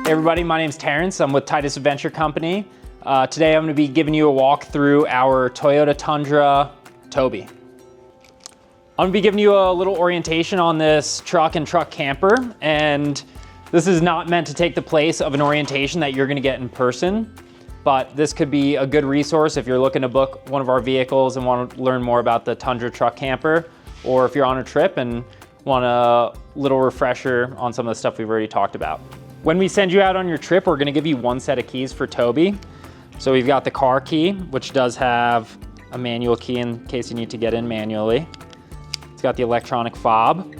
Hey everybody, my name's Terrence. I'm with Titus Adventure Company. Today I'm going to be giving you a walk through our Toyota Tundra Toby. I'm going to be giving you a little orientation on this truck and truck camper, and this is not meant to take the place of an orientation that you're going to get in person, but this could be a good resource if you're looking to book one of our vehicles and want to learn more about the Tundra truck camper, or if you're on a trip and want a little refresher on some of the stuff we've already talked about. When we send you out on your trip, we're gonna give you one set of keys for Toby. So we've got the car key, which does have a manual key in case you need to get in manually. It's got the electronic fob.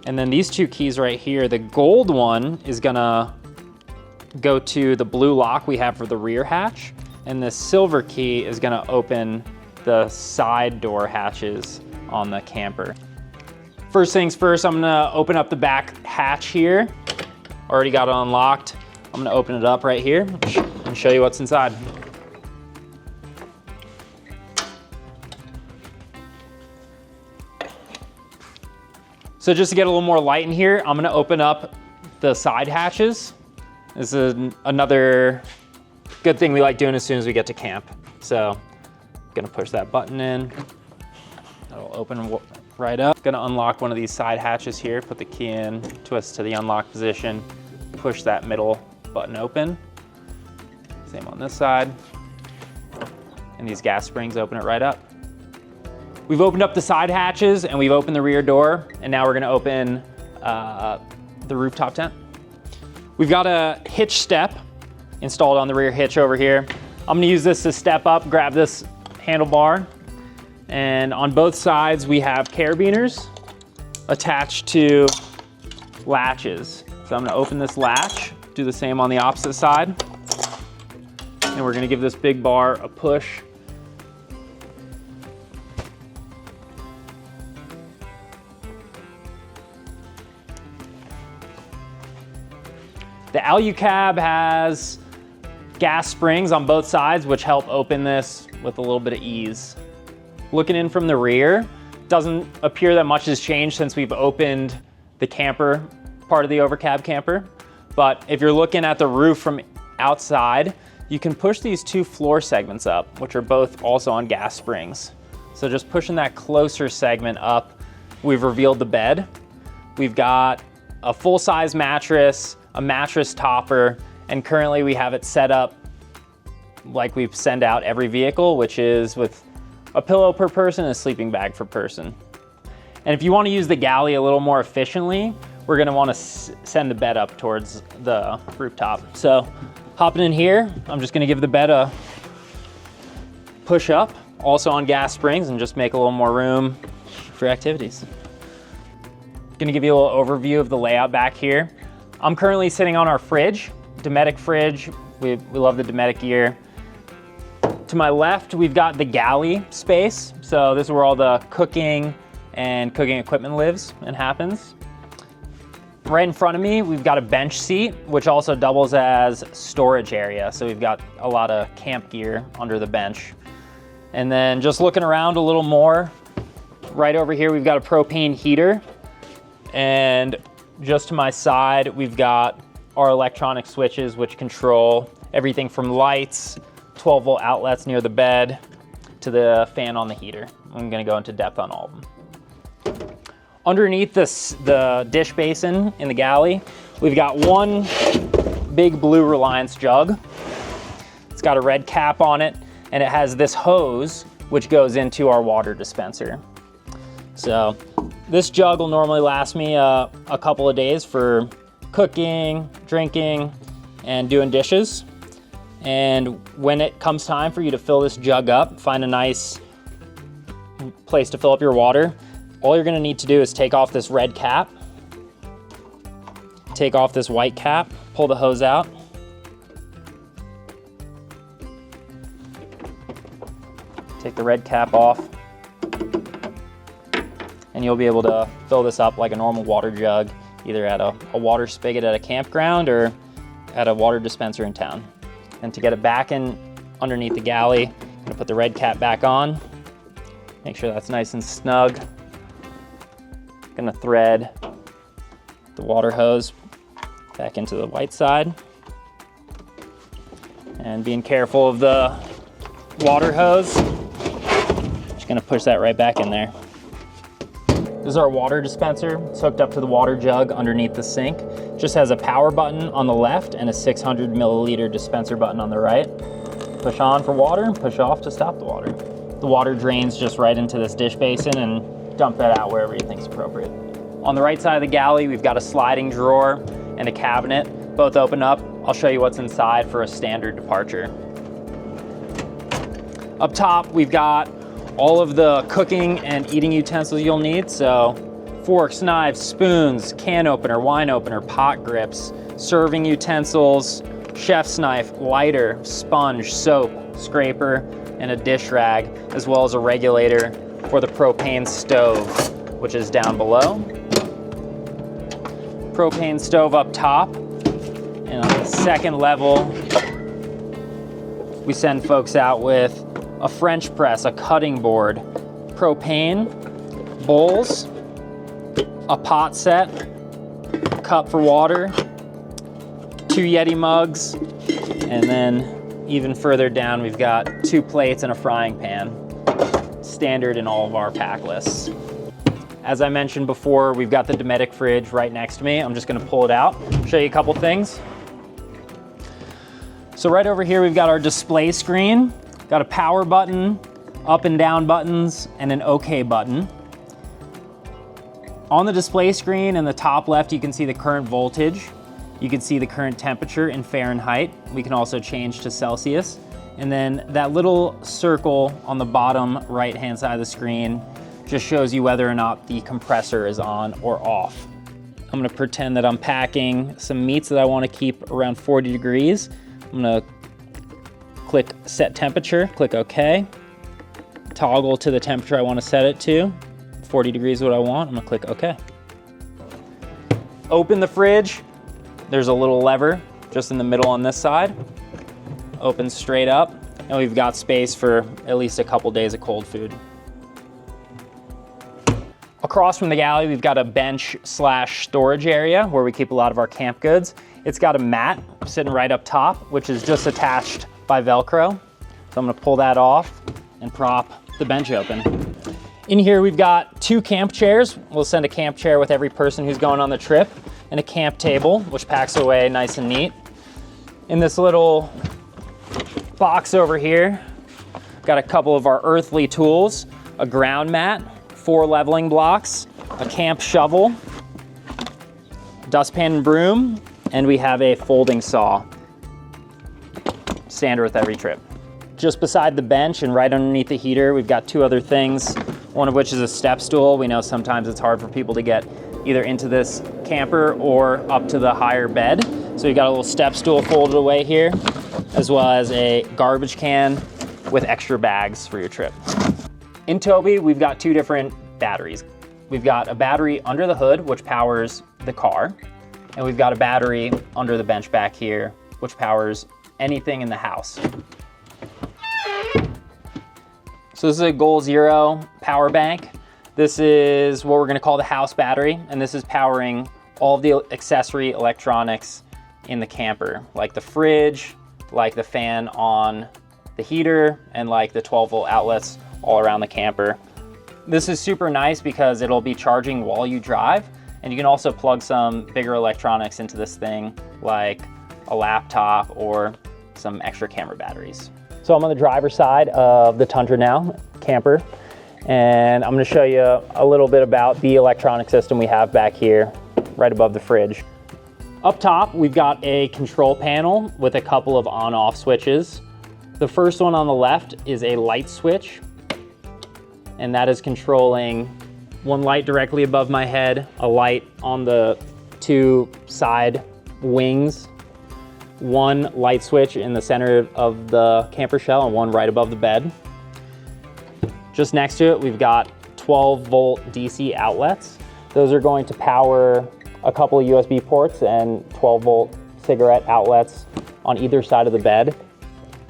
And then these two keys right here, the gold one is gonna go to the blue lock we have for the rear hatch. And the silver key is gonna open the side door hatches on the camper. First things first, I'm gonna open up the back hatch here. Already got it unlocked. I'm gonna open it up right here and show you what's inside. So just to get a little more light in here, I'm gonna open up the side hatches. This is another good thing we like doing as soon as we get to camp. So I'm gonna push that button in. That'll open right up. Gonna unlock one of these side hatches here, put the key in, twist to the unlock position, push that middle button open. Same on this side. And these gas springs open it right up. We've opened up the side hatches and we've opened the rear door, and now we're gonna open the rooftop tent. We've got a hitch step installed on the rear hitch over here. I'm gonna use this to step up, grab this handlebar. And on both sides, we have carabiners attached to latches. So I'm gonna open this latch, do the same on the opposite side. And we're gonna give this big bar a push. The Alu-Cab has gas springs on both sides, which help open this with a little bit of ease. Looking in from the rear, doesn't appear that much has changed since we've opened the camper part of the Overcab camper. But if you're looking at the roof from outside, you can push these two floor segments up, which are both also on gas springs. So just pushing that closer segment up, we've revealed the bed. We've got a full-size mattress, a mattress topper, and currently we have it set up like we send out every vehicle, which is with a pillow per person and a sleeping bag per person. And if you want to use the galley a little more efficiently, we're going to want to send the bed up towards the rooftop. So hopping in here, I'm just going to give the bed a push up, also on gas springs, and just make a little more room for activities. Going to give you a little overview of the layout back here. I'm currently sitting on our fridge, Dometic fridge. We love the Dometic gear. To my left, we've got the galley space. So this is where all the cooking and cooking equipment lives and happens. Right in front of me, we've got a bench seat, which also doubles as storage area. So we've got a lot of camp gear under the bench. And then just looking around a little more, right over here, we've got a propane heater. And just to my side, we've got our electronic switches, which control everything from lights, 12-volt outlets near the bed, to the fan on the heater. I'm gonna go into depth on all of them. Underneath the dish basin in the galley, we've got one big blue Reliance jug. It's got a red cap on it, and it has this hose, which goes into our water dispenser. So this jug will normally last me a couple of days for cooking, drinking, and doing dishes. And when it comes time for you to fill this jug up, find a nice place to fill up your water, all you're gonna need to do is take off this red cap, take off this white cap, pull the hose out, take the red cap off, and you'll be able to fill this up like a normal water jug, either at a water spigot at a campground or at a water dispenser in town. And to get it back in underneath the galley, I'm gonna put the red cap back on, make sure that's nice and snug. Gonna thread the water hose back into the white side. And being careful of the water hose. Just gonna push that right back in there. This is our water dispenser. It's hooked up to the water jug underneath the sink. Just has a power button on the left and a 600 milliliter dispenser button on the right. Push on for water, push off to stop the water. The water drains just right into this dish basin and dump that out wherever you think is appropriate. On the right side of the galley, we've got a sliding drawer and a cabinet. Both open up. I'll show you what's inside for a standard departure. Up top, we've got all of the cooking and eating utensils you'll need. So forks, knives, spoons, can opener, wine opener, pot grips, serving utensils, chef's knife, lighter, sponge, soap, scraper, and a dish rag, as well as a regulator for the propane stove, which is down below. Propane stove up top. And on the second level, we send folks out with a French press, a cutting board, propane, bowls, a pot set, a cup for water, 2 Yeti mugs, and then even further down we've got 2 plates and a frying pan, standard in all of our pack lists. As I mentioned before, we've got the Dometic fridge right next to me. I'm just gonna pull it out, show you a couple things. So right over here we've got our display screen. Got a power button, up and down buttons, and an OK button. On the display screen in the top left, you can see the current voltage. You can see the current temperature in Fahrenheit. We can also change to Celsius. And then that little circle on the bottom right-hand side of the screen just shows you whether or not the compressor is on or off. I'm gonna pretend that I'm packing some meats that I wanna keep around 40 degrees. I'm gonna click set temperature, click OK. Toggle to the temperature I want to set it to. 40 degrees is what I want. I'm gonna click OK. Open the fridge. There's a little lever just in the middle on this side. Opens straight up, and we've got space for at least a couple days of cold food. Across from the galley, we've got a bench / storage area where we keep a lot of our camp goods. It's got a mat sitting right up top, which is just attached by Velcro. So I'm gonna pull that off and prop the bench open. In here, we've got 2 camp chairs. We'll send a camp chair with every person who's going on the trip, and a camp table, which packs away nice and neat. In this little box over here, got a couple of our earthly tools, a ground mat, 4 leveling blocks, a camp shovel, dustpan and broom, and we have a folding saw. Standard with every trip. Just beside the bench and right underneath the heater, we've got 2 other things, one of which is a step stool. We know sometimes it's hard for people to get either into this camper or up to the higher bed. So you've got a little step stool folded away here, as well as a garbage can with extra bags for your trip. In Toby, we've got 2 different batteries. We've got a battery under the hood, which powers the car, and we've got a battery under the bench back here, which powers anything in the house. So this is a Goal Zero power bank. This is what we're gonna call the house battery, and this is powering all of the accessory electronics in the camper, like the fridge, like the fan on the heater, and like the 12-volt outlets all around the camper. This is super nice because it'll be charging while you drive, and you can also plug some bigger electronics into this thing, like a laptop or some extra camera batteries. So I'm on the driver's side of the Tundra now, camper, and I'm gonna show you a little bit about the electronic system we have back here, right above the fridge. Up top, we've got a control panel with a couple of on-off switches. The first one on the left is a light switch, and that is controlling one light directly above my head, a light on the 2 side wings, 1 light switch in the center of the camper shell, and 1 right above the bed. Just next to it, we've got 12-volt DC outlets. Those are going to power a couple of USB ports and 12-volt cigarette outlets on either side of the bed.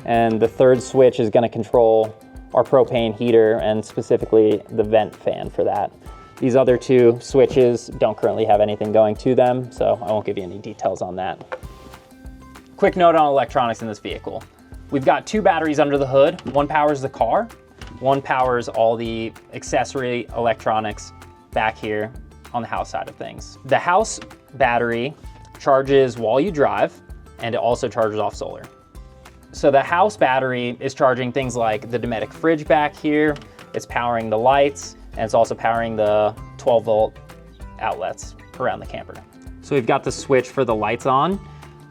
And the 3rd switch is going to control our propane heater, and specifically the vent fan for that. These other 2 switches don't currently have anything going to them, so I won't give you any details on that. Quick note on electronics in this vehicle. We've got 2 batteries under the hood. One powers the car, one powers all the accessory electronics back here on the house side of things. The house battery charges while you drive, and it also charges off solar. So the house battery is charging things like the Dometic fridge back here, it's powering the lights, and it's also powering the 12-volt outlets around the camper. So we've got the switch for the lights on.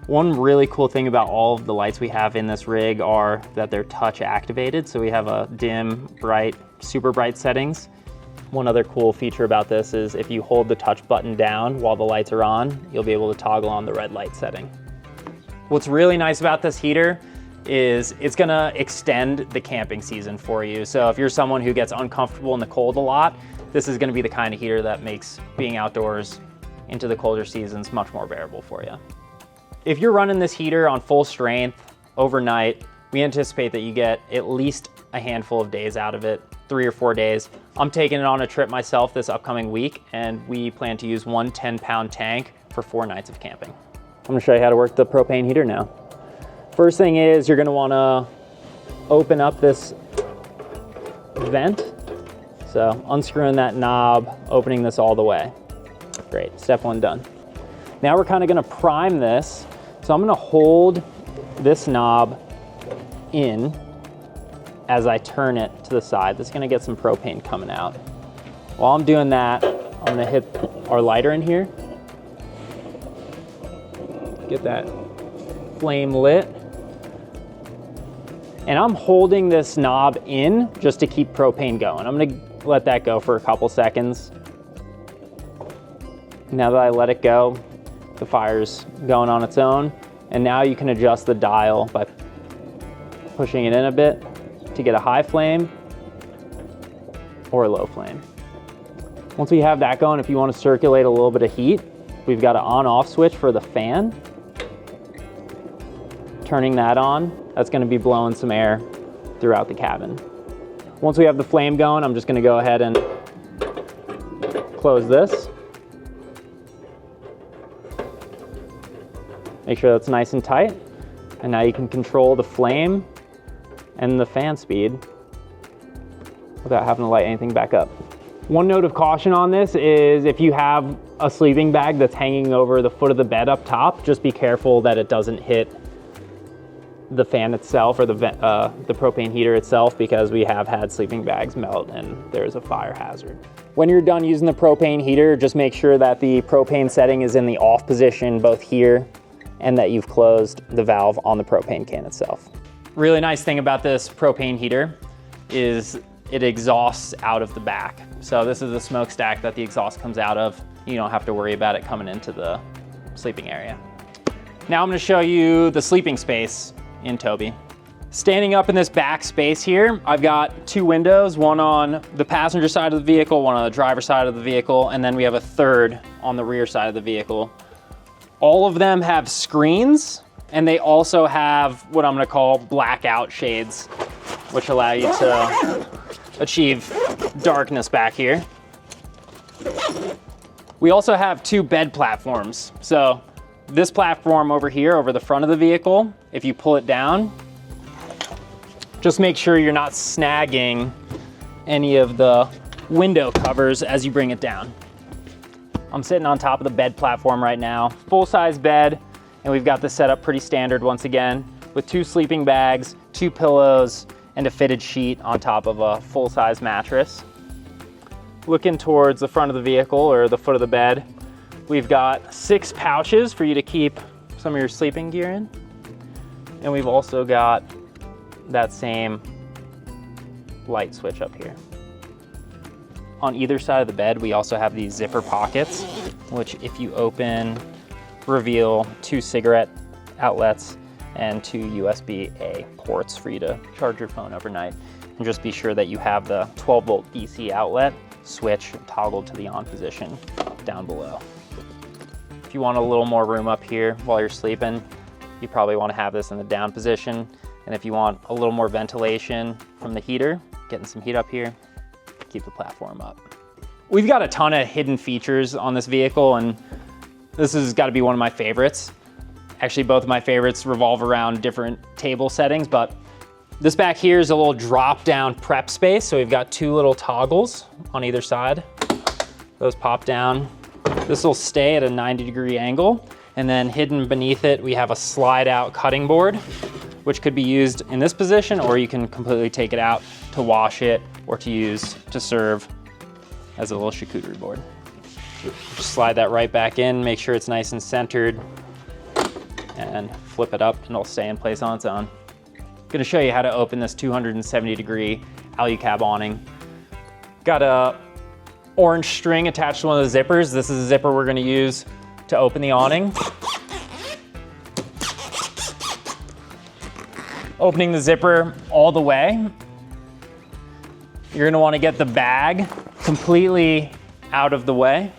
One really cool thing about all of the lights we have in this rig are that they're touch activated. So we have a dim, bright, super bright settings. One other cool feature about this is if you hold the touch button down while the lights are on, you'll be able to toggle on the red light setting. What's really nice about this heater is it's gonna extend the camping season for you. So if you're someone who gets uncomfortable in the cold a lot, this is gonna be the kind of heater that makes being outdoors into the colder seasons much more bearable for you. If you're running this heater on full strength overnight, we anticipate that you get at least a handful of days out of it, 3 or 4 days. I'm taking it on a trip myself this upcoming week, and we plan to use one 10-pound tank for 4 nights of camping. I'm gonna show you how to work the propane heater now. First thing is you're gonna wanna open up this vent. So unscrewing that knob, opening this all the way. Great, step 1 done. Now we're kind of gonna prime this. So I'm gonna hold this knob in as I turn it to the side. This is gonna get some propane coming out. While I'm doing that, I'm gonna hit our lighter in here. Get that flame lit. And I'm holding this knob in just to keep propane going. I'm gonna let that go for a couple seconds. Now that I let it go, the fire's going on its own. And now you can adjust the dial by pushing it in a bit to get a high flame or a low flame. Once we have that going, if you want to circulate a little bit of heat, we've got an on-off switch for the fan. Turning that on, that's going to be blowing some air throughout the cabin. Once we have the flame going, I'm just going to go ahead and close this. Make sure that's nice and tight. And now you can control the flame and the fan speed without having to light anything back up. One note of caution on this is if you have a sleeping bag that's hanging over the foot of the bed up top, just be careful that it doesn't hit the fan itself or the propane heater itself, because we have had sleeping bags melt and there's a fire hazard. When you're done using the propane heater, just make sure that the propane setting is in the off position, both here and that you've closed the valve on the propane can itself. Really nice thing about this propane heater is it exhausts out of the back. So this is the smokestack that the exhaust comes out of. You don't have to worry about it coming into the sleeping area. Now I'm gonna show you the sleeping space in Toby. Standing up in this back space here, I've got 2 windows, one on the passenger side of the vehicle, one on the driver's side of the vehicle, and then we have a third on the rear side of the vehicle. All of them have screens, and they also have what I'm gonna call blackout shades, which allow you to achieve darkness back here. We also have 2 bed platforms. So this platform over here, over the front of the vehicle, if you pull it down, just make sure you're not snagging any of the window covers as you bring it down. I'm sitting on top of the bed platform right now, full-size bed, and we've got this set up pretty standard once again, with 2 sleeping bags, 2 pillows, and a fitted sheet on top of a full-size mattress. Looking towards the front of the vehicle, or the foot of the bed, we've got 6 pouches for you to keep some of your sleeping gear in. And we've also got that same light switch up here. On either side of the bed, we also have these zipper pockets, which if you open, reveal 2 cigarette outlets and 2 USB-A ports for you to charge your phone overnight. And just be sure that you have the 12-volt DC outlet switch toggled to the on position down below. If you want a little more room up here while you're sleeping, you probably want to have this in the down position. And if you want a little more ventilation from the heater, getting some heat up here, keep the platform up. We've got a ton of hidden features on this vehicle, and this has got to be one of my favorites. Actually, both of my favorites revolve around different table settings, but this back here is a little drop down prep space. So we've got 2 little toggles on either side. Those pop down. This will stay at a 90-degree angle. And then hidden beneath it, we have a slide out cutting board, which could be used in this position, or you can completely take it out to wash it or to use to serve as a little charcuterie board. Just slide that right back in, make sure it's nice and centered, and flip it up and it'll stay in place on its own. I'm gonna show you how to open this 270-degree Alu-Cab awning. Got a orange string attached to one of the zippers. This is a zipper we're gonna use to open the awning. Opening the zipper all the way. You're gonna wanna get the bag completely out of the way.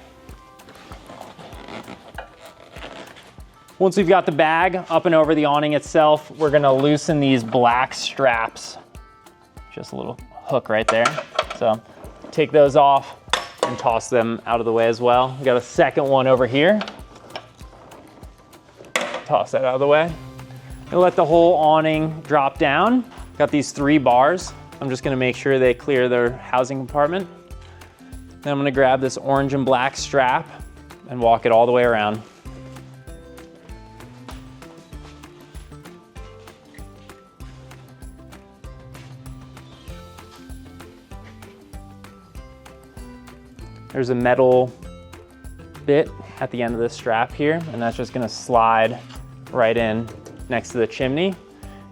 Once we've got the bag up and over the awning itself, we're gonna loosen these black straps. Just a little hook right there. So take those off and toss them out of the way as well. We got a second one over here. Toss that out of the way. And let the whole awning drop down. Got these 3 bars. I'm just gonna make sure they clear their housing compartment. Then I'm gonna grab this orange and black strap and walk it all the way around. There's a metal bit at the end of this strap here, and that's just gonna slide right in next to the chimney.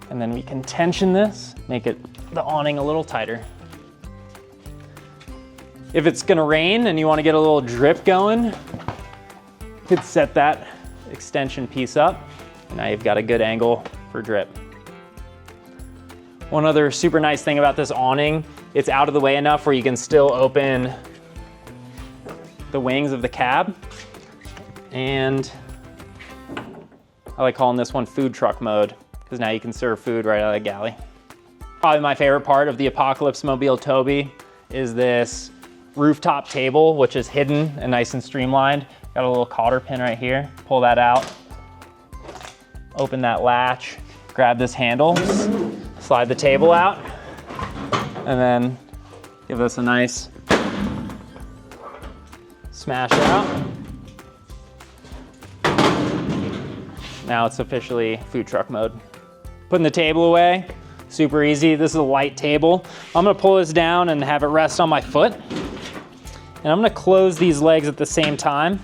And then we can tension this, make the awning a little tighter. If it's gonna rain and you wanna get a little drip going, you could set that extension piece up. And now you've got a good angle for drip. One other super nice thing about this awning, it's out of the way enough where you can still open the wings of the cab. And I like calling this one food truck mode, because now you can serve food right out of the galley. Probably my favorite part of the Apocalypse Mobile Toby is this rooftop table, which is hidden and nice and streamlined. Got a little cotter pin right here. Pull that out, open that latch, grab this handle, slide the table out, and then give this a nice smash out. Now it's officially food truck mode. Putting the table away, super easy. This is a light table. I'm gonna pull this down and have it rest on my foot. And I'm gonna close these legs at the same time.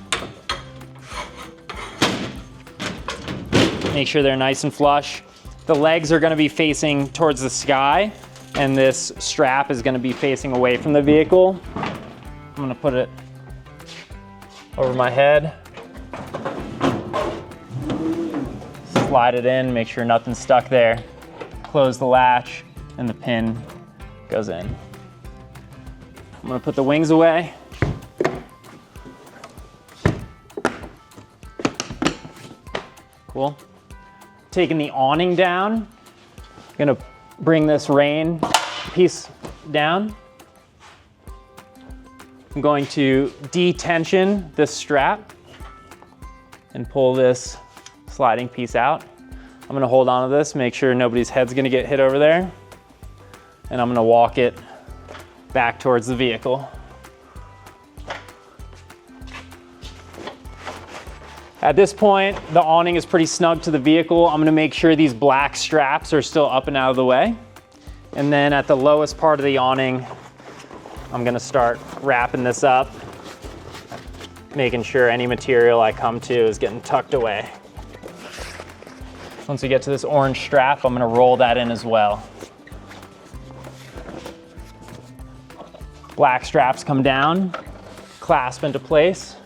Make sure they're nice and flush. The legs are gonna be facing towards the sky, and this strap is gonna be facing away from the vehicle. I'm gonna put it over my head. Slide it in, make sure nothing's stuck there. Close the latch, and the pin goes in. I'm gonna put the wings away. Cool. Taking the awning down, gonna bring this rain piece down. I'm going to detension this strap and pull this sliding piece out. I'm gonna hold on to this, make sure nobody's head's gonna get hit over there. And I'm gonna walk it back towards the vehicle. At this point, the awning is pretty snug to the vehicle. I'm gonna make sure these black straps are still up and out of the way. And then at the lowest part of the awning, I'm gonna start wrapping this up, making sure any material I come to is getting tucked away. Once we get to this orange strap, I'm gonna roll that in as well. Black straps come down, clasp into place.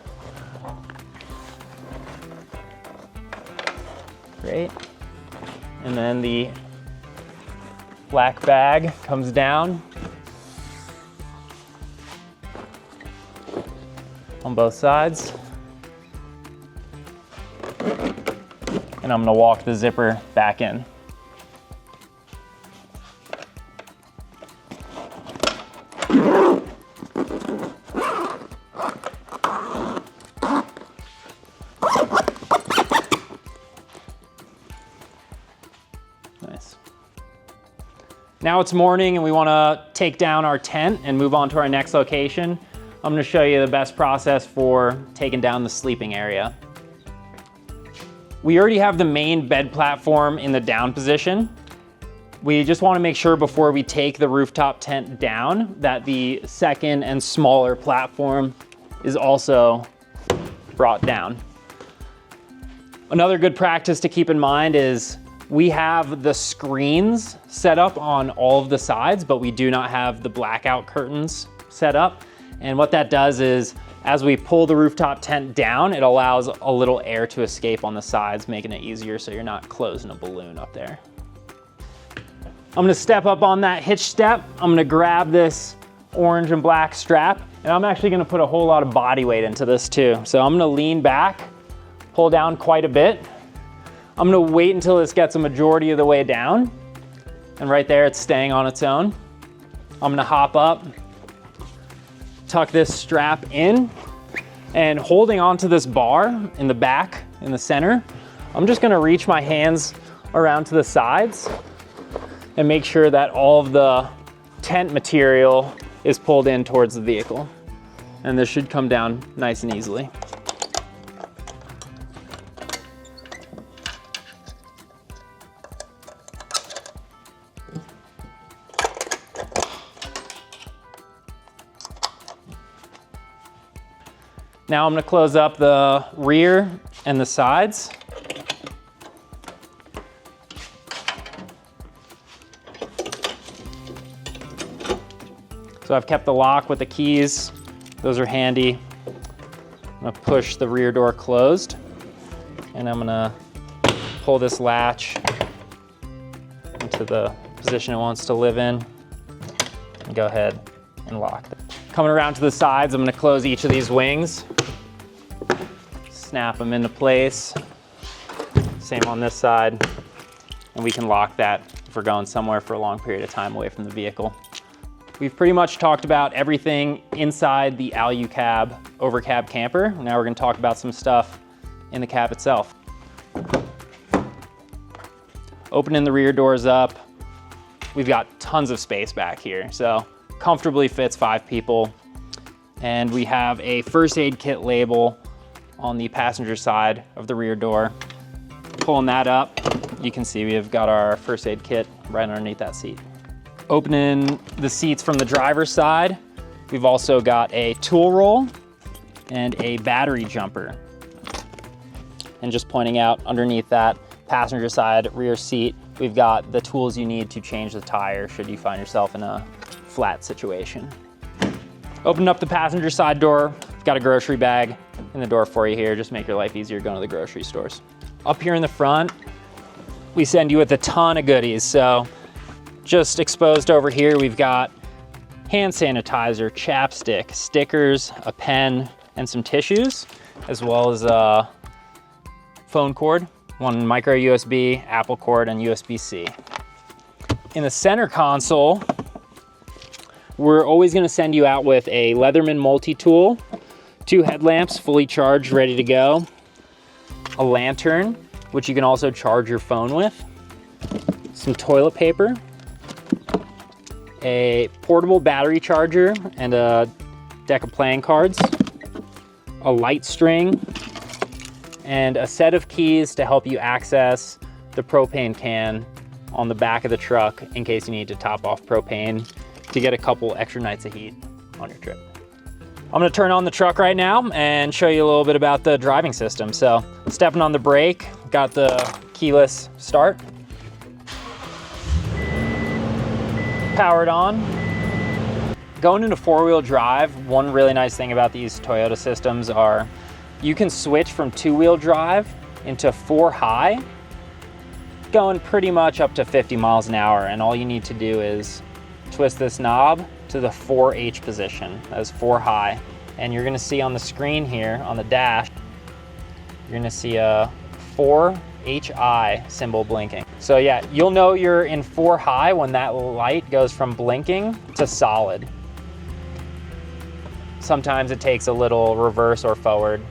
Great. And then the black bag comes down on both sides. And I'm gonna walk the zipper back in. Nice. Now it's morning and we wanna take down our tent and move on to our next location. I'm gonna show you the best process for taking down the sleeping area. We already have the main bed platform in the down position. We just wanna make sure before we take the rooftop tent down that the second and smaller platform is also brought down. Another good practice to keep in mind is we have the screens set up on all of the sides, but we do not have the blackout curtains set up. And what that does is, as we pull the rooftop tent down, it allows a little air to escape on the sides, making it easier so you're not closing a balloon up there. I'm gonna step up on that hitch step. I'm gonna grab this orange and black strap, and I'm actually gonna put a whole lot of body weight into this too. So I'm gonna lean back, pull down quite a bit. I'm gonna wait until this gets a majority of the way down. And right there, it's staying on its own. I'm gonna hop up, tuck this strap in, and holding onto this bar in the back, in the center, I'm just gonna reach my hands around to the sides and make sure that all of the tent material is pulled in towards the vehicle. And this should come down nice and easily. Now I'm gonna close up the rear and the sides. So I've kept the lock with the keys. Those are handy. I'm gonna push the rear door closed, and I'm gonna pull this latch into the position it wants to live in, and go ahead and lock it. Coming around to the sides, I'm gonna close each of these wings, snap them into place. Same on this side, and we can lock that if we're going somewhere for a long period of time away from the vehicle. We've pretty much talked about everything inside the Alu-Cab Overcab camper. Now we're gonna talk about some stuff in the cab itself. Opening the rear doors up, we've got tons of space back here. So comfortably fits 5 people. And we have a first aid kit label on the passenger side of the rear door. Pulling that up, you can see we've got our first aid kit right underneath that seat. Opening the seats from the driver's side, we've also got a tool roll and a battery jumper. And just pointing out underneath that passenger side rear seat, we've got the tools you need to change the tire should you find yourself in a flat situation. Open up the passenger side door, got a grocery bag in the door for you here, just make your life easier going to the grocery stores. Up here in the front, we send you with a ton of goodies. So just exposed over here, we've got hand sanitizer, chapstick, stickers, a pen, and some tissues, as well as a phone cord, one micro USB, Apple cord, and USB-C. In the center console, we're always gonna send you out with a Leatherman multi-tool, 2 headlamps fully charged, ready to go, a lantern, which you can also charge your phone with, some toilet paper, a portable battery charger and a deck of playing cards, a light string, and a set of keys to help you access the propane can on the back of the truck in case you need to top off propane to get a couple extra nights of heat on your trip. I'm gonna turn on the truck right now and show you a little bit about the driving system. So stepping on the brake, got the keyless start. Powered on. Going into 4-wheel drive, one really nice thing about these Toyota systems are you can switch from 2-wheel drive into 4-high, going pretty much up to 50 miles an hour. And all you need to do is twist this knob to the 4H position, as 4-high. And you're gonna see on the screen here, on the dash, you're gonna see a 4HI symbol blinking. So yeah, you'll know you're in 4-high when that light goes from blinking to solid. Sometimes it takes a little reverse or forward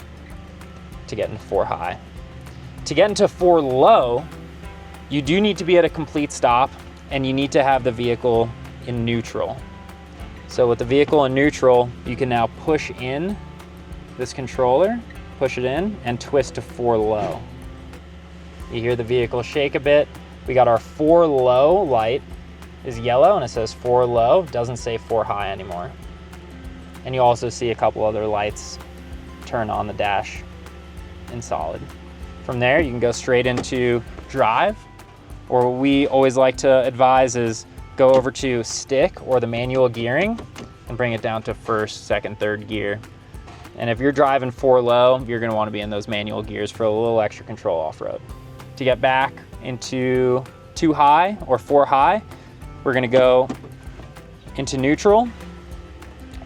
to get into 4-high. To get into 4-low, You do need to be at a complete stop, and you need to have the vehicle in neutral. So with the vehicle in neutral, you can now push in this controller, push it in, and twist to 4 low. You hear the vehicle shake a bit. We got our 4 low light is yellow, and it says 4 low, doesn't say 4 high anymore. And you also see a couple other lights turn on the dash in solid. From there, you can go straight into drive, or what we always like to advise is go over to stick or the manual gearing and bring it down to first, second, third gear. And if you're driving 4 low, you're gonna wanna be in those manual gears for a little extra control off-road. To get back into 2 high or 4 high, we're gonna go into neutral,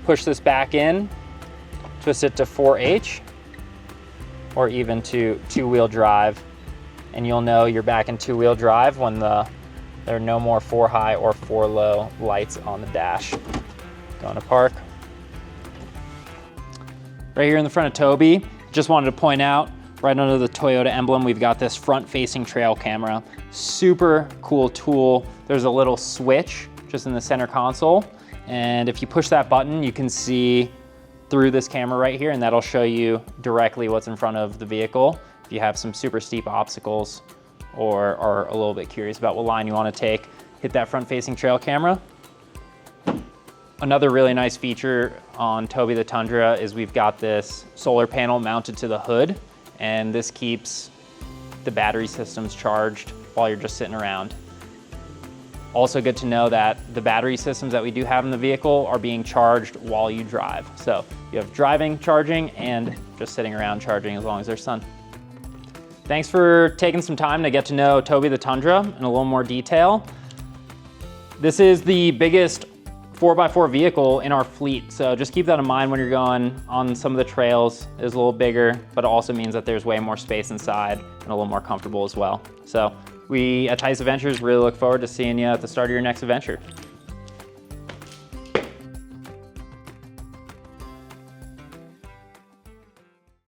push this back in, twist it to 4H, or even to 2-wheel drive. And you'll know you're back in 2-wheel drive when there are no more 4 high or 4 low lights on the dash. Going to park. Right here in the front of Toby, just wanted to point out, right under the Toyota emblem, we've got this front-facing trail camera. Super cool tool. There's a little switch just in the center console, and if you push that button, you can see through this camera right here, and that'll show you directly what's in front of the vehicle. If you have some super steep obstacles or are a little bit curious about what line you want to take, hit that front-facing trail camera. Another really nice feature on Toby the Tundra is we've got this solar panel mounted to the hood, and this keeps the battery systems charged while you're just sitting around. Also good to know that the battery systems that we do have in the vehicle are being charged while you drive. So you have driving, charging, and just sitting around charging as long as there's sun. Thanks for taking some time to get to know Toby the Tundra in a little more detail. This is the biggest 4x4 vehicle in our fleet, so just keep that in mind when you're going on some of the trails. It's a little bigger, but it also means that there's way more space inside and a little more comfortable as well. So we at Tice Adventures really look forward to seeing you at the start of your next adventure.